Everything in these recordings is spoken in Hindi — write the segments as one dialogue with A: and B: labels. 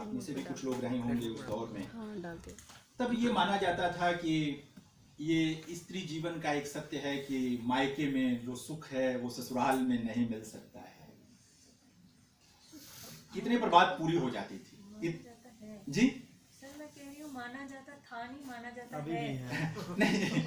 A: आप में से भी कुछ लोग रहे होंगे उस दौर में।
B: हाँ डालते।
A: तब ये माना जाता था कि ये स्त्री जीवन का एक सत्य है कि मायके में जो सुख है वो ससुराल में नहीं मिल सकता है। इतने पर बात पूरी हो जाती थी। जी
C: सर मैं कह रही हूँ माना जाता था, नहीं माना जाता
D: अभी
C: है।
D: भी है।
A: नहीं,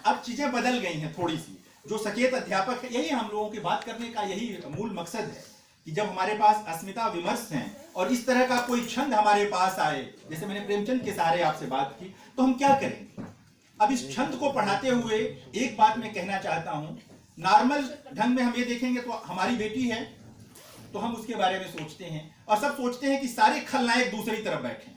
A: अब चीजें बदल गई हैं थोड़ी सी। जो सचेत अध्यापक है, यही हम लोगों की बात करने का यही मूल मकसद है कि जब हमारे पास अस्मिता विमर्श हैं और इस तरह का कोई छंद हमारे पास आए, जैसे मैंने प्रेमचंद के सहारे आपसे बात की, तो हम क्या करेंगे। अब इस छंद को पढ़ाते हुए एक बात मैं कहना चाहता हूं, नॉर्मल ढंग में हम ये देखेंगे तो हमारी बेटी है तो हम उसके बारे में सोचते हैं और सब सोचते हैं कि सारे खलनायक दूसरी तरफ बैठे हैं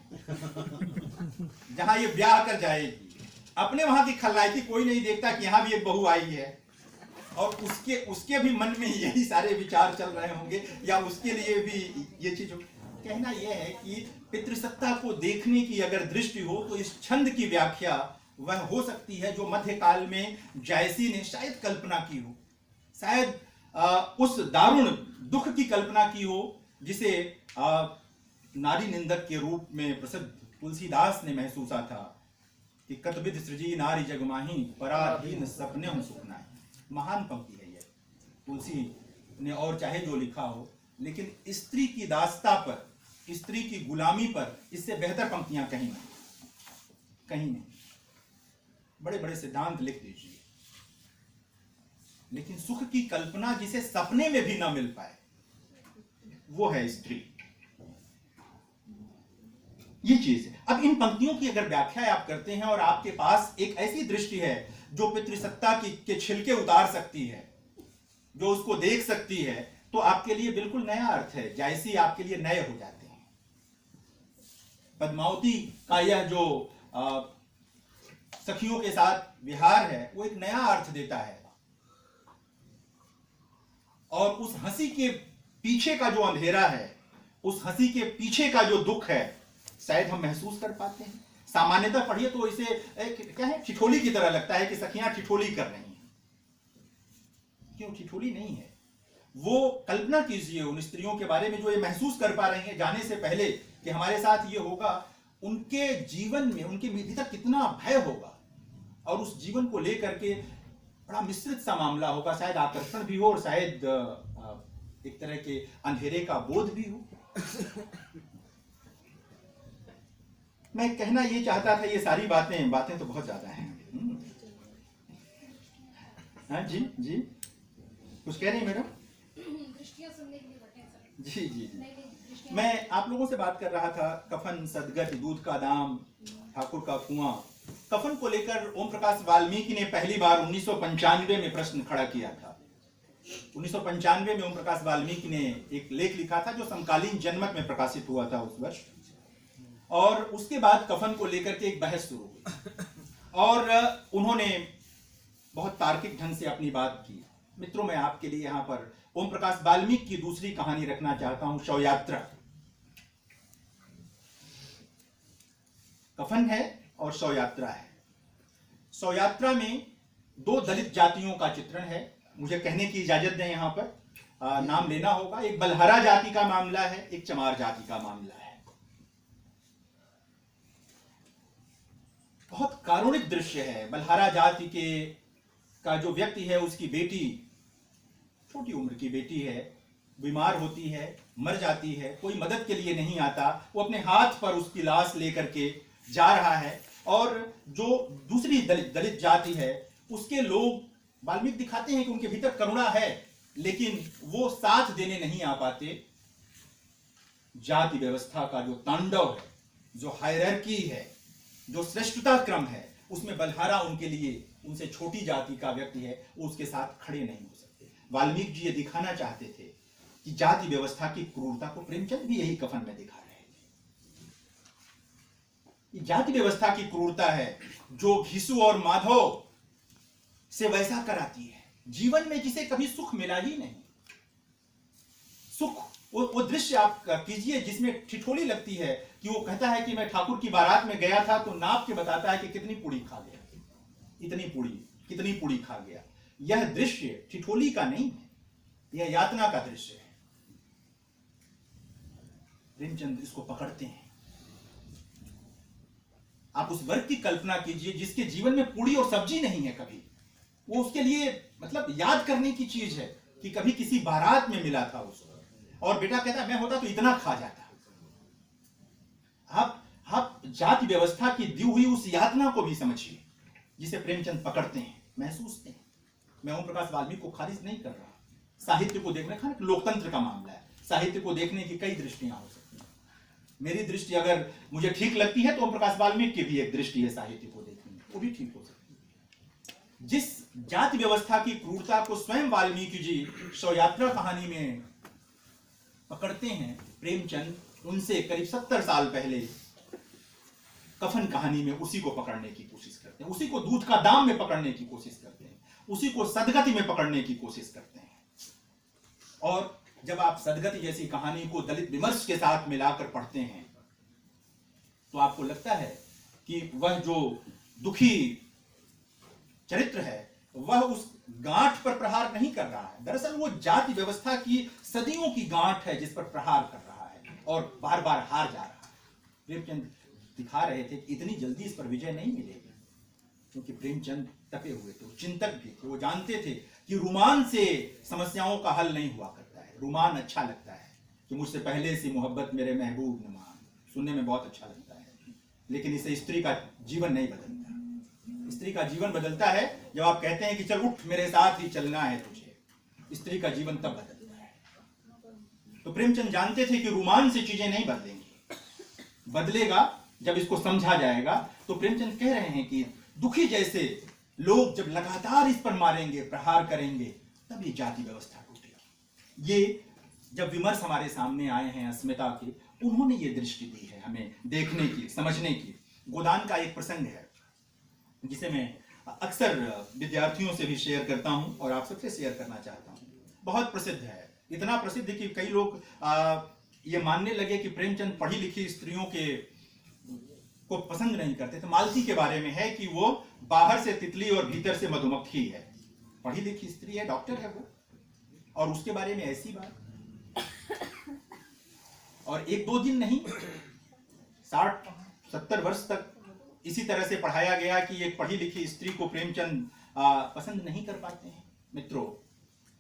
A: जहां ये ब्याह कर जाएगी। अपने वहां की खलनायकी कोई नहीं देखता कि यहां भी एक बहू आई है और उसके भी मन में यही सारे विचार चल रहे होंगे या उसके लिए भी ये चीज। कहना यह है कि पितृसत्ता को देखने की अगर दृष्टि हो तो इस छंद की व्याख्या वह हो सकती है जो मध्यकाल में जायसी ने शायद कल्पना की हो, शायद उस दारुण दुख की कल्पना की हो जिसे नारी निंदक के रूप में प्रसिद्ध तुलसीदास ने महसूसा था कि कतविद सृजी नारी जगमाही पराधीन सपने हम सुखना है। महान पंक्ति है यह तुलसी ने, और चाहे जो लिखा हो, लेकिन स्त्री की दास्ता पर, स्त्री की गुलामी पर इससे बेहतर पंक्तियां कहीं नहीं, कहीं नहीं। बड़े बड़े सिद्धांत लिख दीजिए, लेकिन सुख की कल्पना जिसे सपने में भी ना मिल पाए वो है स्त्री। ये चीज है। अब इन पंक्तियों की अगर व्याख्या आप करते हैं और आपके पास एक ऐसी दृष्टि है जो पितृसत्ता के छिलके उतार सकती है, जो उसको देख सकती है, तो आपके लिए बिल्कुल नया अर्थ है। जायसी आपके लिए नए हो जाते हैं। पद्मावती का यह जो सखियों के साथ विहार है वो एक नया अर्थ देता है, और उस हंसी के पीछे का जो अंधेरा है, उस हंसी के पीछे का जो दुख है, शायद हम महसूस कर पाते हैं। सामान्यतः पढ़िए तो इसे क्या है, ठिठोली की तरह लगता है कि सखियां ठिठोली कर रही हैं। क्यों ठिठोली नहीं है। वो कल्पना कीजिए उन स्त्रियों के बारे में जो ये महसूस कर पा रही हैं जाने से पहले कि हमारे साथ ये होगा। उनके जीवन में, उनके भीतर कितना भय होगा, और उस जीवन को लेकर के बड़ा मिश्रित सा मामला होगा। शायद आकर्षण भी हो और शायद एक तरह के अंधेरे का बोध भी हो। मैं कहना ये चाहता था, ये सारी बातें तो बहुत ज्यादा हैं। हाँ जी जी, कुछ कह रही हैं मैडम? जी जी जी, मैं आप लोगों से बात कर रहा था कफन, सदगत, दूध का दाम, ठाकुर का कुआं। कफन को लेकर ओम प्रकाश वाल्मीकि ने पहली बार 1995 में प्रश्न खड़ा किया था। 1995 में ओम प्रकाश वाल्मीकि ने एक लेख लिखा था जो समकालीन जनमत में प्रकाशित हुआ था उस वर्ष, और उसके बाद कफन को लेकर के एक बहस शुरू हुई और उन्होंने बहुत तार्किक ढंग से अपनी बात की। मित्रों, मैं आपके लिए यहाँ पर ओम प्रकाश वाल्मीकि की दूसरी कहानी रखना चाहता हूं, शव यात्रा। कफन है और शव यात्रा है। शव यात्रा में दो दलित जातियों का चित्रण है। मुझे कहने की इजाजत दें, यहाँ पर नाम लेना होगा। एक बलहारा जाति का मामला है, एक चमार जाति का मामला है। बहुत कारुणिक दृश्य है। बलहारा जाति का जो व्यक्ति है, उसकी बेटी, छोटी उम्र की बेटी है, बीमार होती है, मर जाती है, कोई मदद के लिए नहीं आता। वो अपने हाथ पर उसकी लाश लेकर के जा रहा है, और जो दूसरी दलित जाति है उसके लोग, वाल्मीकि दिखाते हैं कि उनके भीतर करुणा है, लेकिन वो साथ देने नहीं आ पाते। जाति व्यवस्था का जो तांडव है, जो हायरार्की है, जो श्रेष्ठता क्रम है, उसमें बलहारा उनके लिए, उनसे छोटी जाति का व्यक्ति है, वो उसके साथ खड़े नहीं हो सकते। वाल्मीकि जी ये दिखाना चाहते थे कि जाति व्यवस्था की क्रूरता को। प्रेमचंद भी यही कफन में दिखा रहे थे। जाति व्यवस्था की क्रूरता है जो घिसु और माधव से वैसा कराती है, जीवन में जिसे कभी सुख मिला ही नहीं। सुख, वो दृश्य आप कीजिए जिसमें ठिठोली लगती है कि वो कहता है कि मैं ठाकुर की बारात में गया था तो नाप के बताता है कि कितनी पूड़ी खा गया, इतनी पूड़ी, कितनी पूड़ी खा गया। यह दृश्य ठिठोली का नहीं है, यह यातना का दृश्य है। प्रेमचंद इसको पकड़ते हैं। आप उस वर्ग की कल्पना कीजिए जिसके जीवन में पूड़ी और सब्जी नहीं है कभी। वो उसके लिए मतलब याद करने की चीज है कि कभी किसी बारात में मिला था उसको, और बेटा कहता है मैं होता तो इतना खा जाता। आप जाति व्यवस्था की दी हुई उस यातना को भी समझिए जिसे प्रेमचंद पकड़ते हैं, महसूसते हैं। मैं ओम प्रकाश वाल्मीकि को खारिज नहीं कर रहा। साहित्य को देखने का लोकतंत्र का मामला है, साहित्य को देखने की कई दृष्टियां हो सकती हैं। मेरी दृष्टि अगर मुझे ठीक लगती है तो ओम प्रकाश वाल्मीकि की भी एक दृष्टि है साहित्य को देखने में, वो भी ठीक हो सकती है। जिस जाति व्यवस्था की क्रूरता को स्वयं वाल्मीकि जी शवयात्रा कहानी में पकड़ते हैं, प्रेमचंद उनसे करीब 70 साल पहले कफन कहानी में उसी को पकड़ने की कोशिश करते हैं, उसी को दूध का दाम में पकड़ने की कोशिश करते हैं, उसी को सदगति में पकड़ने की कोशिश करते हैं। और जब आप सदगति जैसी कहानी को दलित विमर्श के साथ मिलाकर पढ़ते हैं तो आपको लगता है कि वह जो दुखी चरित्र है वह उस गांठ पर प्रहार नहीं कर रहा है, दरअसल वो जाति व्यवस्था की सदियों की गांठ है जिस पर प्रहार कर रहा है और बार बार हार जा रहा है। प्रेमचंद दिखा रहे थे कि इतनी जल्दी इस पर विजय नहीं मिलेगी, क्योंकि प्रेमचंद तपे हुए थे, चिंतक भी थे। वो जानते थे कि रुमान से समस्याओं का हल नहीं हुआ करता है। रुमान अच्छा लगता है कि मुझसे पहले से मोहब्बत मेरे महबूब नुमान, सुनने में बहुत अच्छा लगता है, लेकिन इससे स्त्री का जीवन नहीं बदलता। स्त्री का जीवन बदलता है जब आप कहते हैं कि चल उठ मेरे साथ ही चलना है तुझे। स्त्री का जीवन तब बदलता है। तो प्रेमचंद जानते थे कि रुमान से चीजें नहीं बदलेंगी, बदलेगा जब इसको समझा जाएगा। तो प्रेमचंद कह रहे हैं कि दुखी जैसे लोग जब लगातार इस पर मारेंगे, प्रहार करेंगे, तब ये जाति व्यवस्था टूटेगी। ये जब विमर्श हमारे सामने आए हैं अस्मिता के, उन्होंने ये दृष्टि दी है हमें देखने की, समझने की। गोदान का एक प्रसंग है जिसे मैं अक्सर विद्यार्थियों से भी शेयर करता हूं और आप सबसे शेयर करना चाहता हूं। बहुत प्रसिद्ध है, इतना प्रसिद्ध कि कई लोग ये मानने लगे कि प्रेमचंद पढ़ी लिखी स्त्रियों के को पसंद नहीं करते। तो मालती के बारे में है कि वो बाहर से तितली और भीतर से मधुमक्खी है, पढ़ी लिखी स्त्री है, डॉक्टर है वो, और उसके बारे में ऐसी बात। और एक दो दिन नहीं, 60-70 वर्ष तक इसी तरह से पढ़ाया गया कि एक पढ़ी लिखी स्त्री को प्रेमचंद पसंद नहीं कर पाते हैं। मित्रों,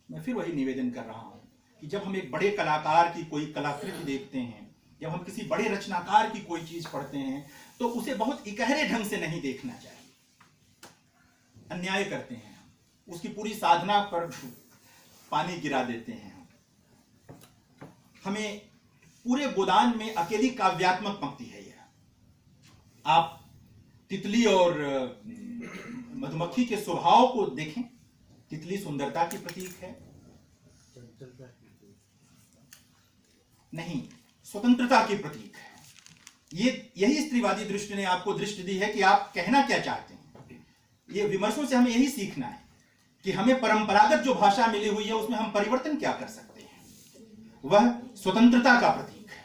A: मैं फिर वही निवेदन कर रहा हूं कि जब हम एक बड़े कलाकार की कोई कलाकृति देखते हैं, जब हम किसी बड़े रचनाकार की कोई चीज पढ़ते हैं, तो उसे बहुत इकहरे ढंग से नहीं देखना चाहिए। अन्याय करते हैं हम, उसकी पूरी साधना पर पानी गिरा देते हैं। हमें पूरे गोदान में अकेली काव्यात्मक पंक्ति है यह। आप तितली और मधुमक्खी के स्वभाव को देखें। तितली सुंदरता की प्रतीक है नहीं, स्वतंत्रता की प्रतीक है। यही स्त्रीवादी दृष्टि ने आपको दृष्टि दी है कि आप कहना क्या चाहते हैं। ये विमर्शों से हमें यही सीखना है कि हमें परंपरागत जो भाषा मिली हुई है उसमें हम परिवर्तन क्या कर सकते हैं। वह स्वतंत्रता का प्रतीक है,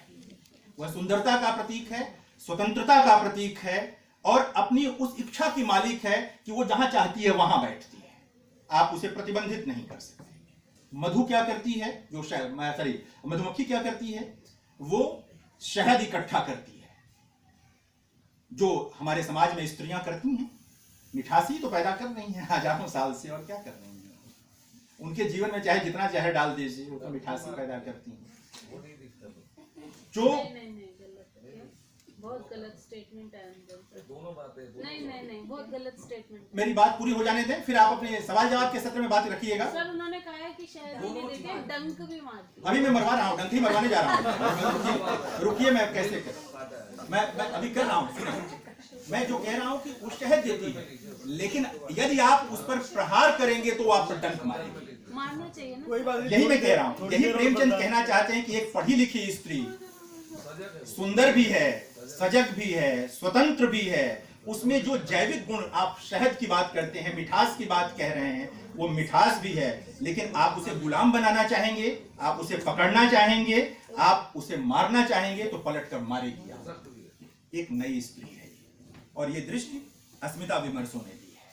A: वह सुंदरता का प्रतीक है, स्वतंत्रता का प्रतीक है, और अपनी उस इच्छा की मालिक है कि वो जहां चाहती है वहां बैठती है। आप उसे प्रतिबंधित नहीं कर सकते। मधु क्या करती है, मधुमक्खी क्या करती है, वो शहद इकट्ठा करती है, जो हमारे समाज में स्त्रियां करती हैं। मिठासी तो पैदा कर रही हैं हजारों साल से, और क्या कर रही हैं। उनके जीवन में चाहे जितना जहर डाल दीजिए वो तो मिठासी पैदा करती हैं। जो
B: बहुत गलत स्टेटमेंट है अंदर। दोनों बातें नहीं बहुत गलत स्टेटमेंट।
A: मेरी बात पूरी हो जाने दें, फिर आप अपने सवाल जवाब के सत्र में बात रखिएगा।
B: सर उन्होंने कहा है कि शहद ही देते हैं, डंक भी मारते हैं।
A: अभी मैं मरवा रहा हूँ, डंक ही मरवाने जा रहा हूँ। रुकिए, मैं कैसे कर मैं अभी कर रहा हूँ। मैं जो कह रहा हूँ कि वो शहद देती है, लेकिन यदि आप उस पर प्रहार करेंगे तो वो आप पर डंक मारेंगे।
B: मारना चाहिए ना।
A: यही मैं कह रहा हूँ, यही प्रेमचंद कहना चाहते हैं कि एक पढ़ी लिखी स्त्री सुंदर भी है, सजग भी है, स्वतंत्र भी है। उसमें जो जैविक गुण, आप शहद की बात करते हैं, मिठास की बात कह रहे हैं, वो मिठास भी है, लेकिन आप उसे गुलाम बनाना चाहेंगे, आप उसे पकड़ना चाहेंगे, आप उसे मारना चाहेंगे तो पलट कर मारेगी। एक नई स्त्री है, और ये दृष्टि अस्मिता विमर्शों ने दी है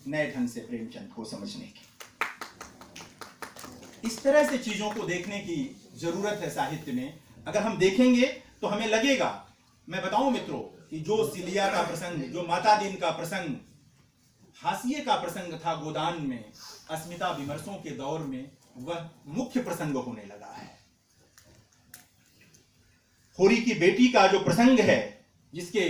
A: नए ढंग से प्रेमचंद को समझने की। इस तरह से चीजों को देखने की जरूरत है साहित्य में, अगर हम देखेंगे तो हमें लगेगा, मैं बताऊं मित्रों, कि जो सिलिया का प्रसंग, जो माता दीन का प्रसंग हाशिए का प्रसंग था गोदान में, अस्मिता विमर्शों के दौर में वह मुख्य प्रसंग होने लगा है। होरी की बेटी का जो प्रसंग है, जिसके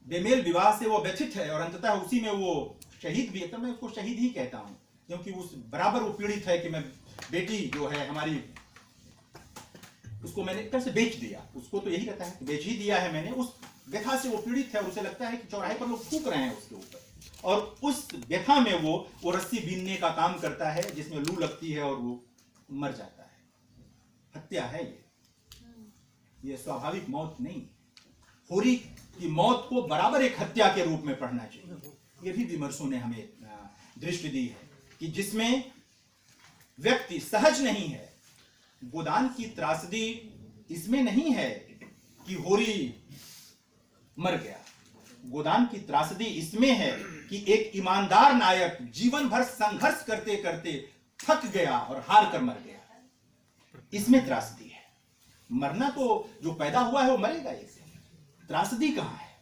A: बेमेल विवाह से वो व्यथित है और अंततः उसी में वो शहीद भी है, तो मैं उसको शहीद ही कहता हूं, क्योंकि उस बराबर वो पीड़ित है कि मैं बेटी जो है हमारी, उसको मैंने कैसे बेच दिया, उसको तो यही रहता है कि बेच ही दिया है मैंने। उस व्यथा से वो पीड़ित है और उसे लगता है कि चौराहे पर लोग थूक रहे हैं उसके ऊपर, और उस व्यथा में वो रस्सी बीनने का काम करता है, जिसमें लू लगती है और वो मर जाता है। हत्या है ये स्वाभाविक मौत नहीं। होरी की मौत को बराबर एक हत्या के रूप में पढ़ना चाहिए। ये भी विमर्शों ने हमें दृष्टि दी है कि जिसमें व्यक्ति सहज नहीं है। गोदान की त्रासदी इसमें नहीं है कि होरी मर गया, गोदान की त्रासदी इसमें है कि एक ईमानदार नायक जीवन भर संघर्ष करते करते थक गया और हार कर मर गया। इसमें त्रासदी है। मरना तो जो पैदा हुआ है वो मरेगा, इसे त्रासदी कहां है?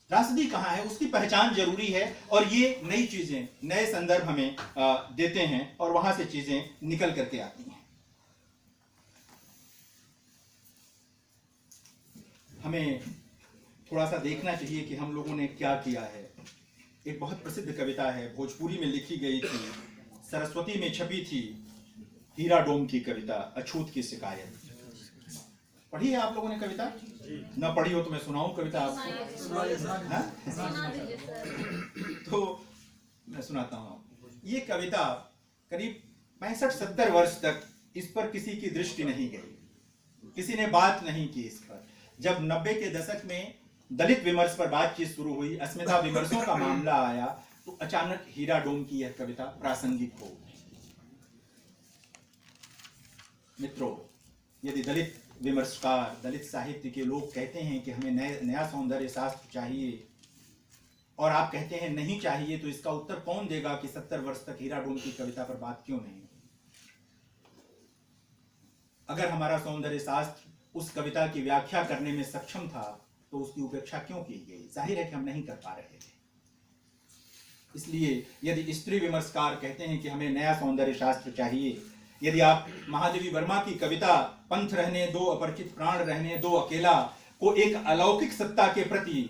A: त्रासदी कहां है, उसकी पहचान जरूरी है। और ये नई चीजें, नए संदर्भ हमें देते हैं और वहां से चीजें निकल करके आती हैं। हमें थोड़ा सा देखना चाहिए कि हम लोगों ने क्या किया है। एक बहुत प्रसिद्ध कविता है, भोजपुरी में लिखी गई थी, सरस्वती में छपी थी, हीरा डोम की कविता, अछूत की शिकायत। पढ़ी है आप लोगों ने कविता? ना पढ़ी हो तो मैं सुनाऊं कविता आपको? तो मैं सुनाता हूं। ये कविता करीब 65-70 वर्ष तक इस पर किसी की दृष्टि नहीं गई, किसी ने बात नहीं की इस पर। जब 90 के दशक में दलित विमर्श पर बातचीत शुरू हुई, अस्मिता विमर्शों का मामला आया, तो अचानक हीरा डोम की यह कविता प्रासंगिक हो गई। मित्रों, यदि दलित विमर्शकार, दलित साहित्य के लोग कहते हैं कि हमें नया सौंदर्य शास्त्र चाहिए, और आप कहते हैं नहीं चाहिए, तो इसका उत्तर कौन देगा कि 70 वर्ष तक हीरा डोम की कविता पर बात क्यों नहीं? अगर हमारा सौंदर्य शास्त्र उस कविता की व्याख्या करने में सक्षम था, तो उसकी उपेक्षा क्यों की गई? जाहिर है कि हम नहीं कर पा रहे थे। इसलिए यदि स्त्री विमर्शकार कहते हैं कि हमें नया सौंदर्य शास्त्र चाहिए, यदि आप महादेवी वर्मा की कविता पंथ रहने दो, अपरिचित प्राण रहने दो, अकेला को एक अलौकिक सत्ता के प्रति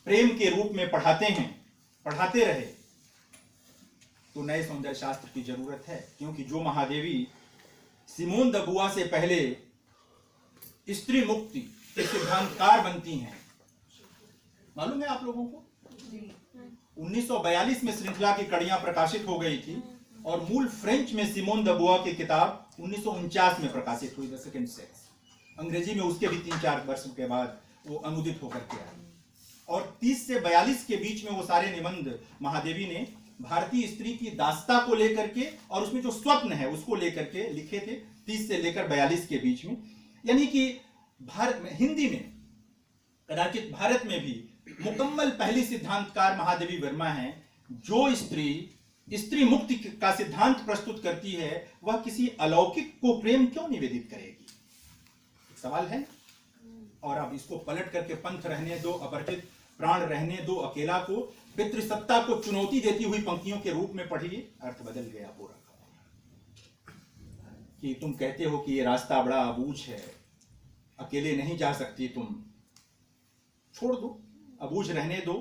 A: प्रेम के रूप में पढ़ाते हैं, पढ़ाते रहे, तो नए सौंदर्य शास्त्र की जरूरत है। क्योंकि जो महादेवी सिमोन द बुआ से पहले स्त्री मुक्ति के सिद्धांतकार बनती हैं, मालूम है आप लोगों को? 1942 में श्रृंखला की कड़ियां प्रकाशित हो गई थी, और मूल फ्रेंच में सिमोन द बुआ की किताब 1949 में प्रकाशित हुई, द सेकंड सेक्स। अंग्रेजी में उसके भी 3-4 वर्ष के बाद वो अनुदित होकर के आई, और 30 से 42 के बीच में वो सारे निबंध महादेवी ने भारतीय स्त्री की दास्ता को लेकर के, और उसमें जो स्वप्न है उसको लेकर के लिखे थे, 30 से लेकर 42 के बीच में। यानी कि भारत में, हिंदी में, कदाचित भारत में भी मुकम्मल पहली सिद्धांतकार महादेवी वर्मा हैं। जो स्त्री मुक्ति का सिद्धांत प्रस्तुत करती है, वह किसी अलौकिक को प्रेम क्यों निवेदित करेगी? सवाल है। और अब इसको पलट करके पंथ रहने दो, अपरिचित प्राण रहने दो, अकेला को पितृसत्ता को चुनौती देती हुई पंक्तियों के रूप में पढ़िए, अर्थ बदल गया पूरा। कि तुम कहते हो कि ये रास्ता बड़ा अबूझ है, अकेले नहीं जा सकती तुम, छोड़ दो, अबूझ रहने दो,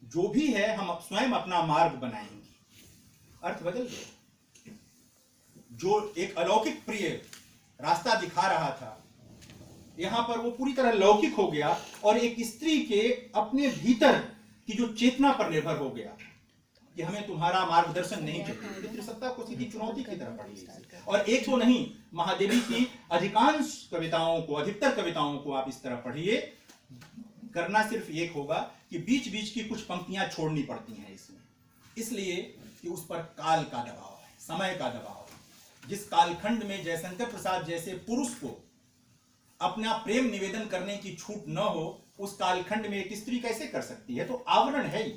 A: जो भी है हम स्वयं अपना मार्ग बनाएंगे। अर्थ बदल गया। जो एक अलौकिक प्रिय रास्ता दिखा रहा था, यहां पर वो पूरी तरह लौकिक हो गया, और एक स्त्री के अपने भीतर की जो चेतना पर निर्भर हो गया कि हमें तुम्हारा मार्गदर्शन नहीं चाहिए। पितृसत्ता को सीधी चुनौती की तरह पढ़िए। और एक तो नहीं, महादेवी की अधिकांश कविताओं को, अधिकतर कविताओं को आप इस तरह पढ़िए। करना सिर्फ एक होगा कि बीच बीच की कुछ पंक्तियां छोड़नी पड़ती हैं इसमें, इसलिए कि उस पर काल का दबाव है, समय का दबाव है। जिस कालखंड में जयशंकर प्रसाद जैसे पुरुष को अपना प्रेम निवेदन करने की छूट न हो, उस कालखंड में एक स्त्री कैसे कर सकती है? तो आवरण है ही।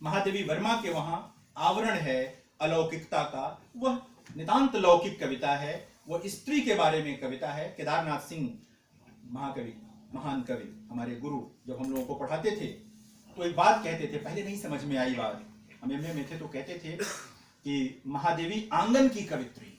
A: महादेवी वर्मा के वहां आवरण है अलौकिकता का, वह नितांत लौकिक कविता है, वो स्त्री के बारे में कविता है। केदारनाथ सिंह महाकवि, महान कवि, हमारे गुरु जब हम लोगों को पढ़ाते थे तो एक बात कहते थे, पहले नहीं समझ में आई बात, हम एमए में थे तो कहते थे कि महादेवी आंगन की कवित्री,